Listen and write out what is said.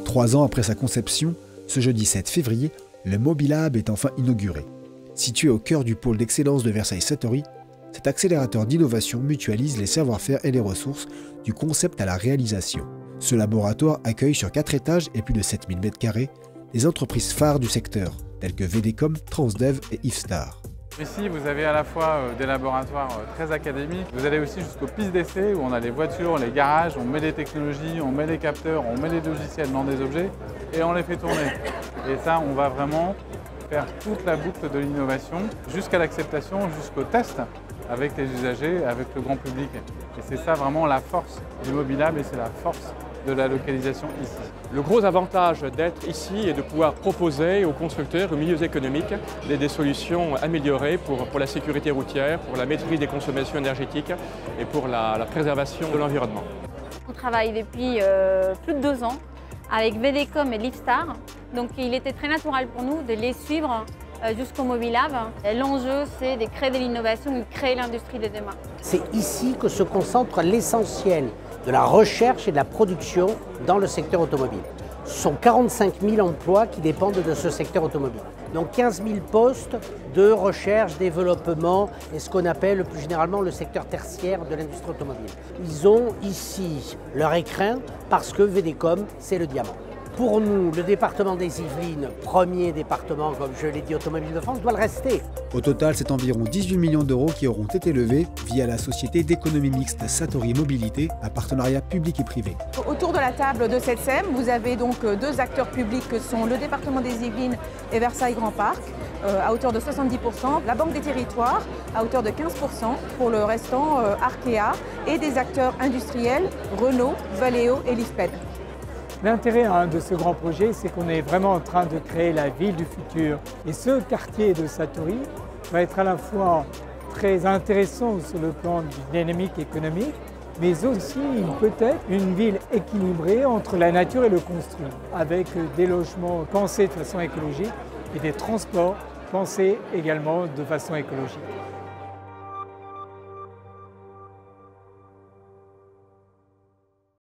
3 ans après sa conception, ce jeudi 7 février, le Mobilab est enfin inauguré. Situé au cœur du pôle d'excellence de Versailles-Satory, cet accélérateur d'innovation mutualise les savoir-faire et les ressources du concept à la réalisation. Ce laboratoire accueille sur 4 étages et plus de 7000 m² des entreprises phares du secteur, telles que VDCom, Transdev et Ifstar. Ici, vous avez à la fois des laboratoires très académiques, vous allez aussi jusqu'aux pistes d'essai où on a les voitures, les garages, on met des technologies, on met des capteurs, on met des logiciels dans des objets et on les fait tourner. Et ça, on va vraiment faire toute la boucle de l'innovation jusqu'à l'acceptation, jusqu'au test avec les usagers, avec le grand public. Et c'est ça vraiment la force du Mobilab et c'est la force de la localisation ici. Le gros avantage d'être ici est de pouvoir proposer aux constructeurs, aux milieux économiques, des solutions améliorées pour la sécurité routière, pour la maîtrise des consommations énergétiques et pour la préservation de l'environnement. On travaille depuis plus de 2 ans avec VDCom et Ifstar, donc il était très naturel pour nous de les suivre jusqu'au Mobilab. L'enjeu, c'est de créer de l'innovation et de créer l'industrie de demain. C'est ici que se concentre l'essentiel de la recherche et de la production dans le secteur automobile. Ce sont 45 000 emplois qui dépendent de ce secteur automobile. Donc 15 000 postes de recherche, développement et ce qu'on appelle plus généralement le secteur tertiaire de l'industrie automobile. Ils ont ici leur écrin parce que VDCom, c'est le diamant. Pour nous, le département des Yvelines, premier département, comme je l'ai dit, automobile de France, doit le rester. Au total, c'est environ 18 millions d'euros qui auront été levés via la société d'économie mixte Satory Mobilité, un partenariat public et privé. Autour de la table de cette SEM, vous avez donc 2 acteurs publics que sont le département des Yvelines et Versailles Grand Parc, à hauteur de 70%, la Banque des Territoires à hauteur de 15%, pour le restant Arkea, et des acteurs industriels, Renault, Valeo et Lisped. L'intérêt de ce grand projet, c'est qu'on est vraiment en train de créer la ville du futur. Et ce quartier de Satory va être à la fois très intéressant sur le plan d'une dynamique économique, mais aussi peut-être une ville équilibrée entre la nature et le construit, avec des logements pensés de façon écologique et des transports pensés également de façon écologique.